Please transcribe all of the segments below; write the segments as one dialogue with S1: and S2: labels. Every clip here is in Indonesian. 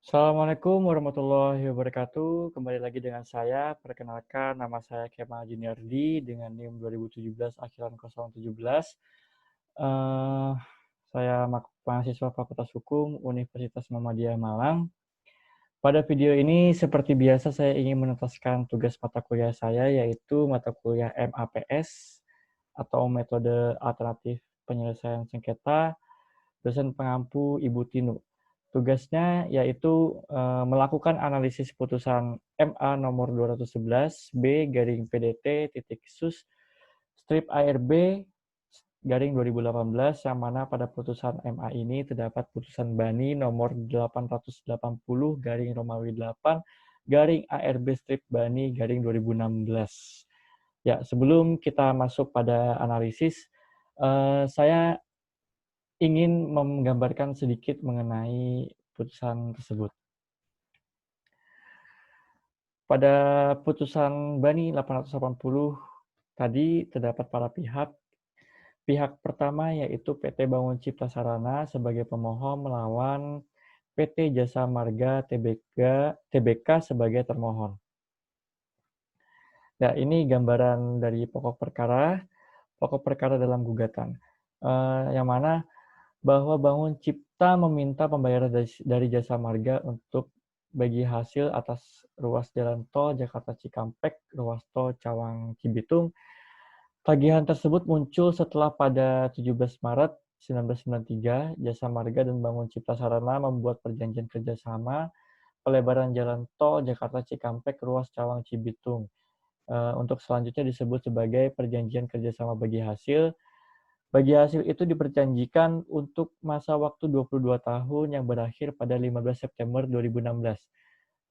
S1: Assalamualaikum warahmatullahi wabarakatuh. Kembali lagi dengan saya. Perkenalkan, nama saya Kemal Juniardi dengan NIM 2017 akhiran 017. Eh, saya mahasiswa Fakultas Hukum Universitas Muhammadiyah Malang. Pada video ini, seperti biasa, saya ingin menuntaskan tugas mata kuliah saya, yaitu mata kuliah MAPS atau Metode Alternatif Penyelesaian Sengketa, dosen pengampu Ibu Tinu. Tugasnya yaitu melakukan analisis putusan MA nomor 211 B garing PDT titik sus strip ARB garing 2018 yang mana pada putusan MA ini terdapat putusan Bani nomor 880 garing Romawi 8 garing ARB strip Bani garing 2016. Ya, sebelum kita masuk pada analisis, saya ingin menggambarkan sedikit mengenai putusan tersebut. Pada putusan Bani 880 tadi terdapat para pihak. Pihak pertama yaitu PT Bangun Cipta Sarana sebagai pemohon melawan PT Jasa Marga Tbk sebagai termohon. Nah, ini gambaran dari pokok perkara dalam gugatan. Yang mana bahwa Bangun Cipta meminta pembayaran dari Jasa Marga untuk bagi hasil atas ruas jalan tol Jakarta Cikampek, ruas tol Cawang Cibitung. Tagihan tersebut muncul setelah pada 17 Maret 1993, Jasa Marga dan Bangun Cipta Sarana membuat perjanjian kerjasama pelebaran jalan tol Jakarta Cikampek, ruas Cawang Cibitung. Untuk selanjutnya disebut sebagai perjanjian kerjasama bagi hasil. Bagi hasil itu diperjanjikan untuk masa waktu 22 tahun yang berakhir pada 15 September 2016.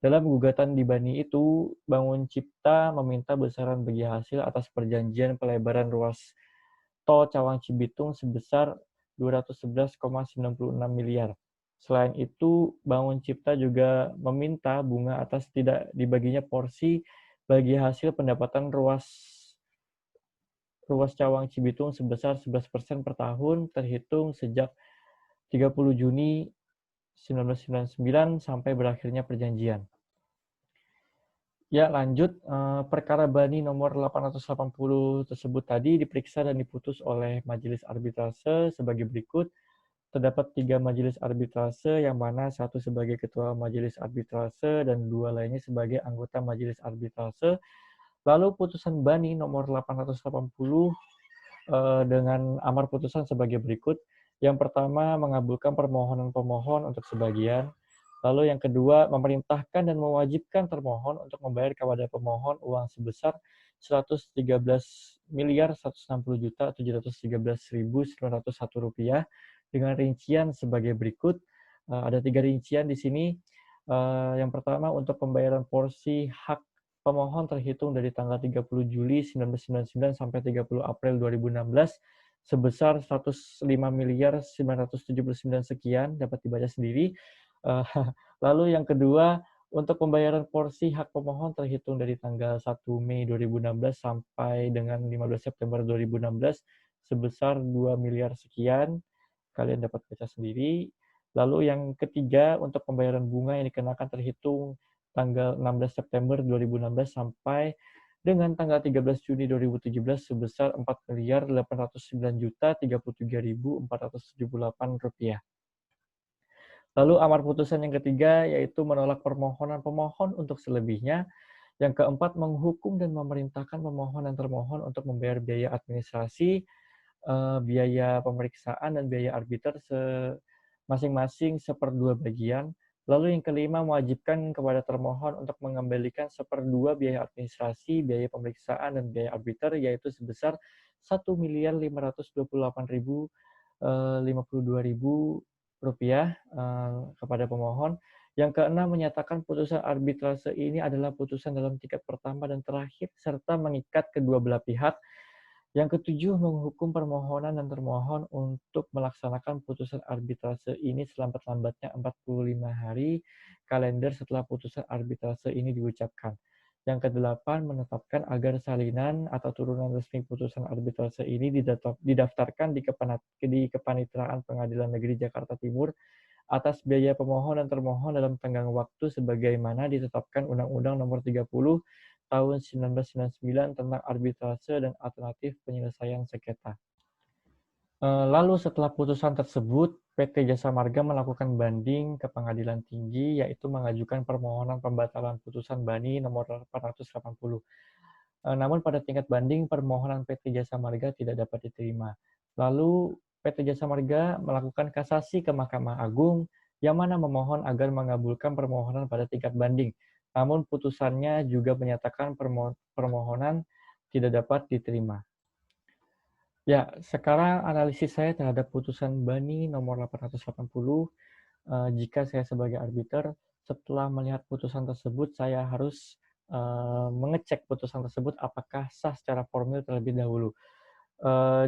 S1: Dalam gugatan di Bani itu, Bangun Cipta meminta besaran bagi hasil atas perjanjian pelebaran ruas tol Cawang Cibitung sebesar 211,96 miliar. Selain itu, Bangun Cipta juga meminta bunga atas tidak dibaginya porsi bagi hasil pendapatan ruas Cawang Cibitung sebesar 11% per tahun terhitung sejak 30 Juni 1999 sampai berakhirnya perjanjian. Ya, lanjut. Perkara Bani nomor 880 tersebut tadi diperiksa dan diputus oleh Majelis Arbitrase sebagai berikut. Terdapat 3 majelis arbitrase, yang mana satu sebagai ketua majelis arbitrase dan 2 lainnya sebagai anggota majelis arbitrase. Lalu putusan Bani nomor 880 dengan amar putusan sebagai berikut. Yang pertama, mengabulkan permohonan pemohon untuk sebagian. Lalu yang kedua, memerintahkan dan mewajibkan termohon untuk membayar kepada pemohon uang sebesar 113.160.713.901 rupiah dengan rincian sebagai berikut. Ada 3 rincian di sini. Yang pertama, untuk pembayaran porsi hak pemohon terhitung dari tanggal 30 Juli 1999 sampai 30 April 2016 sebesar 105.979 sekian, dapat dibaca sendiri. Lalu yang kedua, untuk pembayaran porsi hak pemohon terhitung dari tanggal 1 Mei 2016 sampai dengan 15 September 2016 sebesar 2 miliar sekian, kalian dapat baca sendiri. Lalu yang ketiga, untuk pembayaran bunga yang dikenakan terhitung tanggal 16 September 2016 sampai dengan tanggal 13 Juni 2017 sebesar 4.809.033.478 rupiah. Lalu amar putusan yang ketiga yaitu menolak permohonan pemohon untuk selebihnya. Yang keempat, menghukum dan memerintahkan pemohon dan termohon untuk membayar biaya administrasi, biaya pemeriksaan, dan biaya arbiter masing-masing seperdua bagian. Lalu yang kelima, mewajibkan kepada termohon untuk mengembalikan seperdua biaya administrasi, biaya pemeriksaan, dan biaya arbiter, yaitu sebesar 1.528.052.000 rupiah kepada pemohon. Yang keenam, menyatakan putusan arbitrase ini adalah putusan dalam tingkat pertama dan terakhir, serta mengikat kedua belah pihak. Yang ketujuh, menghukum permohonan dan termohon untuk melaksanakan putusan arbitrase ini selambat-lambatnya 45 hari kalender setelah putusan arbitrase ini diucapkan. Yang kedelapan, menetapkan agar salinan atau turunan resmi putusan arbitrase ini didaftarkan di Kepanitraan Pengadilan Negeri Jakarta Timur atas biaya pemohon dan termohon dalam tenggang waktu sebagaimana ditetapkan Undang-Undang Nomor 30 Tahun 1999 tentang arbitrase dan alternatif penyelesaian sengketa. Lalu setelah putusan tersebut, PT Jasa Marga melakukan banding ke Pengadilan Tinggi, yaitu mengajukan permohonan pembatalan putusan Bani nomor 880. Namun pada tingkat banding, permohonan PT Jasa Marga tidak dapat diterima. Lalu PT Jasa Marga melakukan kasasi ke Mahkamah Agung, yang mana memohon agar mengabulkan permohonan pada tingkat banding. Namun putusannya juga menyatakan permohonan tidak dapat diterima. Ya, sekarang analisis saya terhadap putusan Bani nomor 880, jika saya sebagai arbiter, setelah melihat putusan tersebut, saya harus mengecek putusan tersebut apakah sah secara formil terlebih dahulu.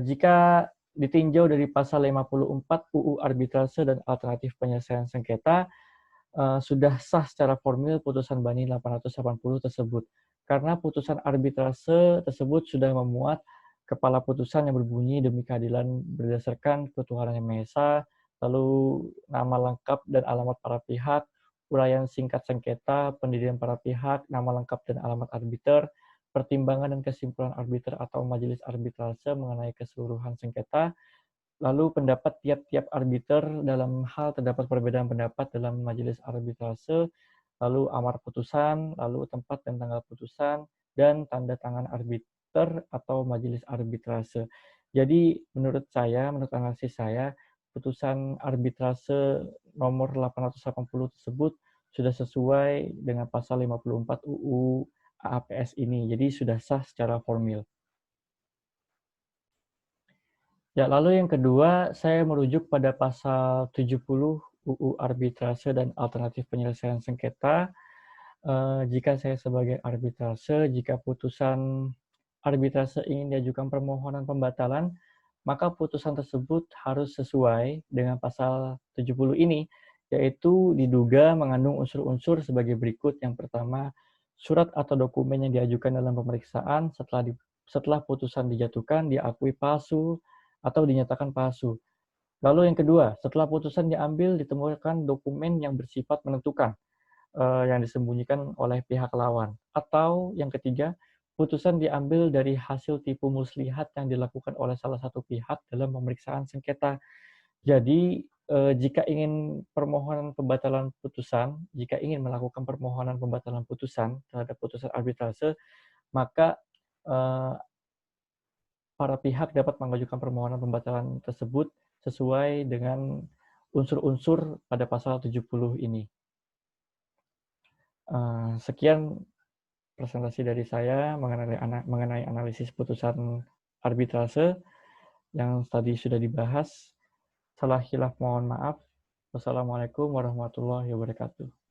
S1: Jika ditinjau dari pasal 54 UU Arbitrase dan Alternatif Penyelesaian Sengketa, sudah sah secara formil putusan Bani 880 tersebut. Karena putusan arbitrase tersebut sudah memuat kepala putusan yang berbunyi demi keadilan berdasarkan ketuhanan yang Maha Esa, lalu nama lengkap dan alamat para pihak, uraian singkat sengketa, pendirian para pihak, nama lengkap dan alamat arbiter, pertimbangan dan kesimpulan arbiter atau majelis arbitrase mengenai keseluruhan sengketa, lalu pendapat tiap-tiap arbiter dalam hal terdapat perbedaan pendapat dalam majelis arbitrase, lalu amar putusan, lalu tempat dan tanggal putusan, dan tanda tangan arbiter atau majelis arbitrase. Jadi menurut analisis saya, putusan arbitrase nomor 880 tersebut sudah sesuai dengan pasal 54 UU AAPS ini, jadi sudah sah secara formil. Ya, lalu yang kedua, saya merujuk pada pasal 70 UU Arbitrase dan Alternatif Penyelesaian Sengketa. Jika saya sebagai arbitrase, jika putusan arbitrase ingin diajukan permohonan pembatalan, maka putusan tersebut harus sesuai dengan pasal 70 ini, yaitu diduga mengandung unsur-unsur sebagai berikut. Yang pertama, surat atau dokumen yang diajukan dalam pemeriksaan setelah putusan dijatuhkan diakui palsu atau dinyatakan palsu. Lalu yang kedua, setelah putusan diambil ditemukan dokumen yang bersifat menentukan yang disembunyikan oleh pihak lawan. Atau yang ketiga, putusan diambil dari hasil tipu muslihat yang dilakukan oleh salah satu pihak dalam pemeriksaan sengketa. Jadi jika ingin melakukan permohonan pembatalan putusan terhadap putusan arbitrase, maka para pihak dapat mengajukan permohonan pembatalan tersebut sesuai dengan unsur-unsur pada pasal 70 ini. Sekian presentasi dari saya mengenai analisis putusan arbitrase yang tadi sudah dibahas. Salah khilaf mohon maaf. Wassalamualaikum warahmatullahi wabarakatuh.